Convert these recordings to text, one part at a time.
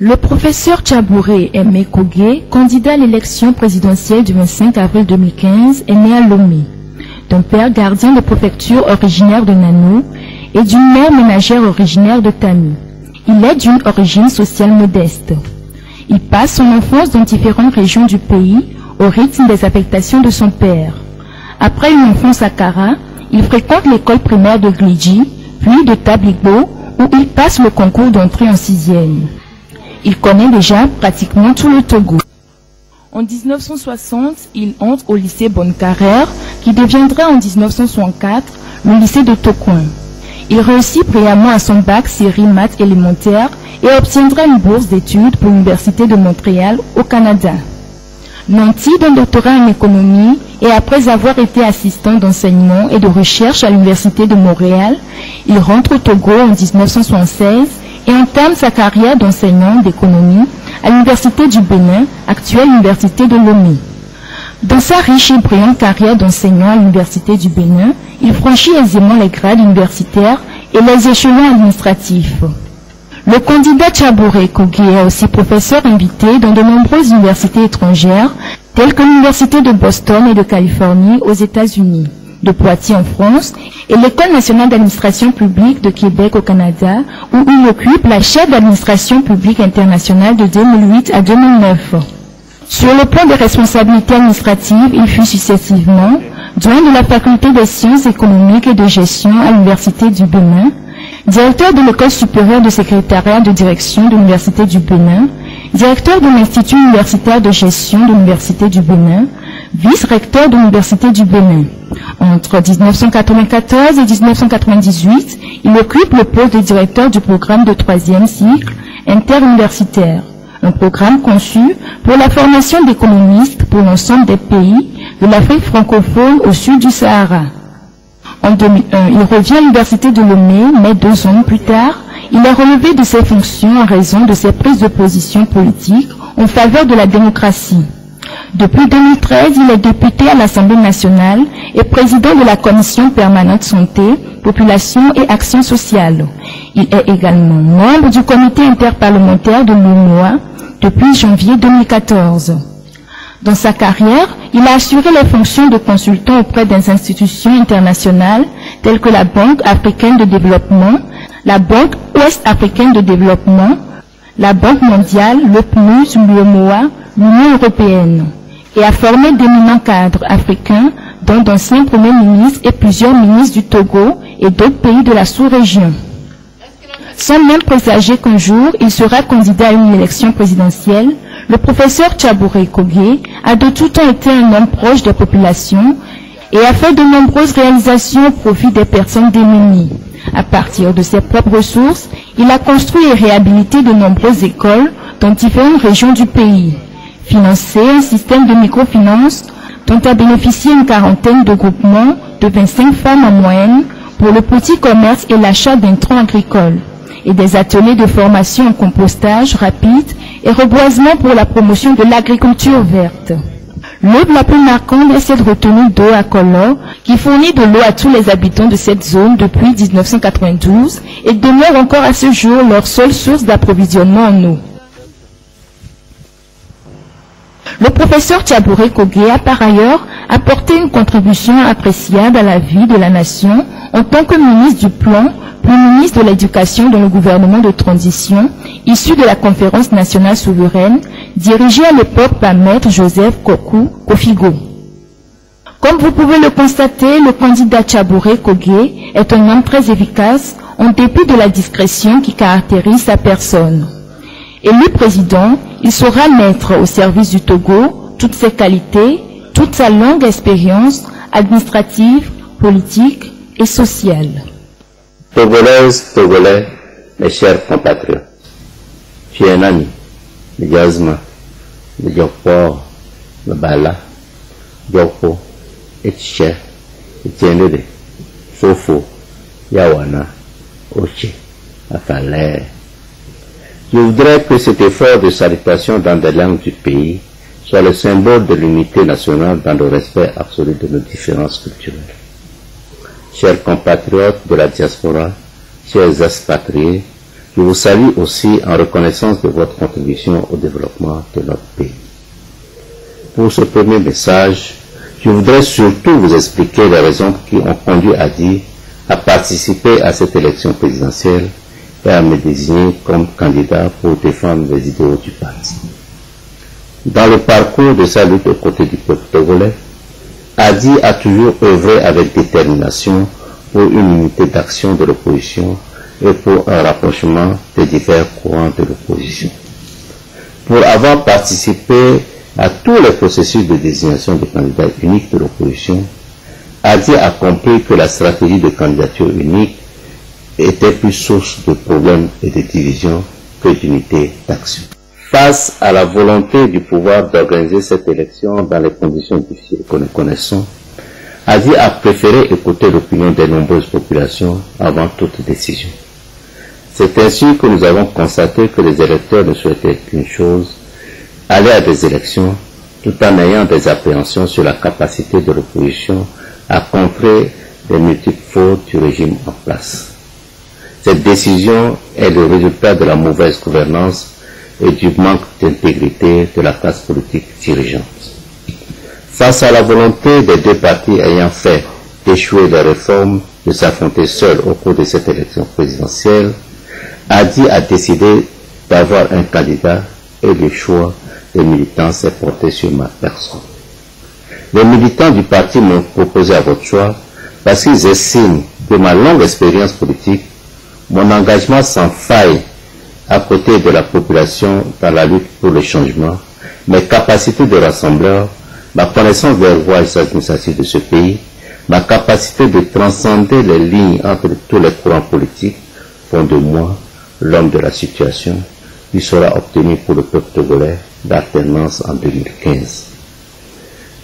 Le professeur Tchabouré Aimé Kogué, candidat à l'élection présidentielle du 25 avril 2015, est né à Lomé, d'un père gardien de préfecture originaire de Nano et d'une mère ménagère originaire de Tami. Il est d'une origine sociale modeste. Il passe son enfance dans différentes régions du pays au rythme des affectations de son père. Après une enfance à Kara, il fréquente l'école primaire de Glidji, puis de Tabligbo, où il passe le concours d'entrée en 6e. Il connaît déjà pratiquement tout le Togo. En 1960, il entre au lycée Bonne-Carrère, qui deviendra en 1964 le lycée de Tokoin. Il réussit brillamment à son bac série maths élémentaire et obtiendra une bourse d'études pour l'Université de Montréal au Canada. Nanti d'un doctorat en économie et après avoir été assistant d'enseignement et de recherche à l'Université de Montréal, il rentre au Togo en 1976 et entame sa carrière d'enseignant d'économie à l'Université du Bénin, actuelle Université de Lomé. Dans sa riche et brillante carrière d'enseignant à l'Université du Bénin, il franchit aisément les grades universitaires et les échelons administratifs. Le candidat Tchabouré Kogué est aussi professeur invité dans de nombreuses universités étrangères, telles que l'Université de Boston et de Californie aux États-Unis, de Poitiers en France et l'École nationale d'administration publique de Québec au Canada, où il occupe la chaire d'administration publique internationale de 2008 à 2009. Sur le plan des responsabilités administratives, il fut successivement doyen de la faculté des sciences économiques et de gestion à l'Université du Bénin, directeur de l'École supérieure de secrétariat de direction de l'Université du Bénin, directeur de l'Institut universitaire de gestion de l'Université du Bénin, vice-recteur de l'Université du Bénin. Entre 1994 et 1998, il occupe le poste de directeur du programme de 3e cycle interuniversitaire, un programme conçu pour la formation d'économistes pour l'ensemble des pays de l'Afrique francophone au sud du Sahara. En 2001, il revient à l'Université de Lomé, mais 2 ans plus tard, il est relevé de ses fonctions en raison de ses prises de position politiques en faveur de la démocratie. Depuis 2013, il est député à l'Assemblée nationale et président de la Commission permanente santé, population et action sociale. Il est également membre du comité interparlementaire de l'UMOA depuis janvier 2014. Dans sa carrière, il a assuré les fonctions de consultant auprès des institutions internationales telles que la Banque africaine de développement, la Banque ouest-africaine de développement, la Banque mondiale, le PNUD, l'UMOA, l'Union européenne, et a formé d'éminents cadres africains, dont d'anciens premiers ministres et plusieurs ministres du Togo et d'autres pays de la sous-région. Sans même présager qu'un jour il sera candidat à une élection présidentielle, le professeur Tchabouré Kogué a de tout temps été un homme proche des populations et a fait de nombreuses réalisations au profit des personnes démunies. À partir de ses propres ressources, il a construit et réhabilité de nombreuses écoles dans différentes régions du pays, financé un système de microfinance dont a bénéficié une quarantaine de groupements de 25 femmes en moyenne pour le petit commerce et l'achat d'intrants agricoles, et des ateliers de formation en compostage rapide et reboisement pour la promotion de l'agriculture verte. L'œuvre la plus marquante est cette retenue d'eau à Kolo qui fournit de l'eau à tous les habitants de cette zone depuis 1992 et demeure encore à ce jour leur seule source d'approvisionnement en eau. Le professeur Tchabouré Kogué a par ailleurs apporté une contribution appréciable à la vie de la nation en tant que ministre du Plan, puis ministre de l'Éducation dans le gouvernement de transition, issu de la Conférence nationale souveraine, dirigée à l'époque par Maître Joseph Kofigo. Comme vous pouvez le constater, le candidat Tchabouré Kogué est un homme très efficace en dépit de la discrétion qui caractérise sa personne. Élu président, il saura mettre au service du Togo toutes ses qualités, toute sa longue expérience administrative, politique et sociale. Togolaises, Togolais, mes chers compatriotes, j'ai un ami, le Yazma, le Diokpo, le Bala, Diokpo, Etche, Etienede, Sofo, Yawana, Oche, Afalè. Je voudrais que cet effort de salutation dans des langues du pays soit le symbole de l'unité nationale dans le respect absolu de nos différences culturelles. Chers compatriotes de la diaspora, chers expatriés, Je vous salue aussi en reconnaissance de votre contribution au développement de notre pays. Pour ce premier message, je voudrais surtout vous expliquer les raisons qui ont conduit Adi à participer à cette élection présidentielle et à me désigner comme candidat pour défendre les idéaux du parti. Dans le parcours de sa lutte aux côtés du peuple togolais, Adi a toujours œuvré avec détermination pour une unité d'action de l'opposition et pour un rapprochement des divers courants de l'opposition. Pour avoir participé à tous les processus de désignation de candidats uniques de l'opposition, Adi a compris que la stratégie de candidature unique était plus source de problèmes et de divisions que d'unité d'action. Face à la volonté du pouvoir d'organiser cette élection dans les conditions difficiles que nous connaissons, Adi a préféré écouter l'opinion des nombreuses populations avant toute décision. C'est ainsi que nous avons constaté que les électeurs ne souhaitaient qu'une chose, aller à des élections tout en ayant des appréhensions sur la capacité de l'opposition à contrer les multiples fautes du régime en place. Cette décision est le résultat de la mauvaise gouvernance et du manque d'intégrité de la classe politique dirigeante. Face à la volonté des deux partis ayant fait échouer les réformes de s'affronter seuls au cours de cette élection présidentielle, Adi a décidé d'avoir un candidat et le choix des militants s'est porté sur ma personne. Les militants du parti m'ont proposé à votre choix parce qu'ils estiment que ma longue expérience politique, mon engagement sans faille à côté de la population dans la lutte pour le changement, mes capacités de rassembleur, ma connaissance des rouages administratifs de ce pays, ma capacité de transcender les lignes entre tous les courants politiques font de moi l'homme de la situation qui sera obtenu pour le peuple togolais d'alternance en 2015.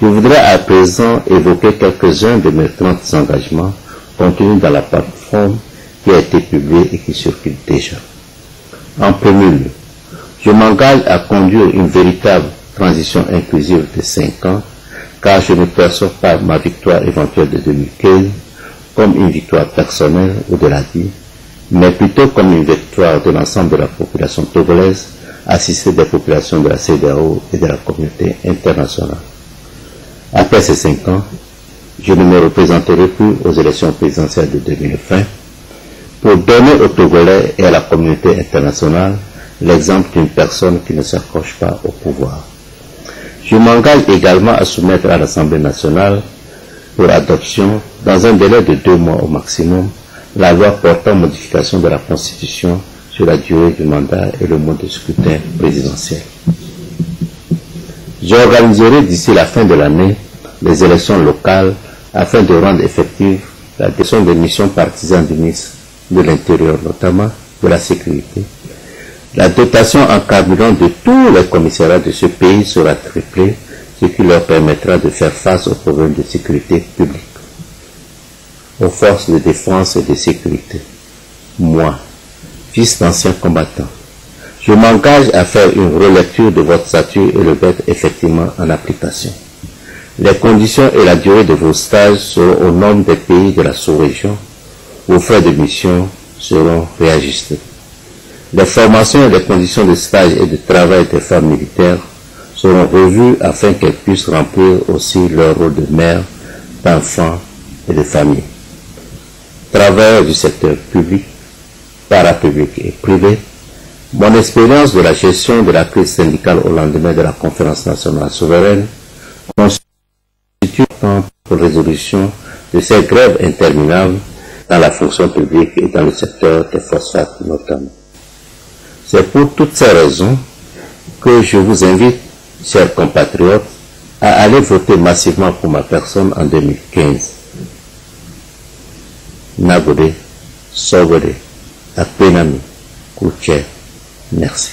Je voudrais à présent évoquer quelques-uns de mes 30 engagements contenus dans la plateforme qui a été publiée et qui circule déjà. En premier lieu, je m'engage à conduire une véritable transition inclusive de 5 ans, car je ne perçois pas ma victoire éventuelle de 2015 comme une victoire personnelle ou de la vie, mais plutôt comme une victoire de l'ensemble de la population togolaise, assistée des populations de la CEDEAO et de la communauté internationale. Après ces 5 ans, je ne me représenterai plus aux élections présidentielles de 2020 pour donner aux Togolais et à la communauté internationale l'exemple d'une personne qui ne s'accroche pas au pouvoir. Je m'engage également à soumettre à l'Assemblée nationale pour adoption, dans un délai de 2 mois au maximum, la loi portant modification de la Constitution sur la durée du mandat et le mode de scrutin présidentiel. J'organiserai d'ici la fin de l'année les élections locales afin de rendre effective la décision des missions partisanes du ministre de l'Intérieur, notamment de la sécurité. La dotation en carburant de tous les commissariats de ce pays sera triplée, ce qui leur permettra de faire face aux problèmes de sécurité publique, aux forces de défense et de sécurité. Moi, fils d'ancien combattant, je m'engage à faire une relecture de votre statut et le mettre effectivement en application. Les conditions et la durée de vos stages seront aux normes des pays de la sous-région. Vos frais de mission seront réajustés. Les formations et les conditions de stage et de travail des femmes militaires seront revues afin qu'elles puissent remplir aussi leur rôle de mère, d'enfants et de famille. Travailleurs du secteur public, parapublic et privé, mon expérience de la gestion de la crise syndicale au lendemain de la conférence nationale souveraine constitue pour résolution de ces grèves interminables dans la fonction publique et dans le secteur des phosphates notamment. C'est pour toutes ces raisons que je vous invite, chers compatriotes, à aller voter massivement pour ma personne en 2015. Nagode, Sogode, Apenami, Kouché, merci.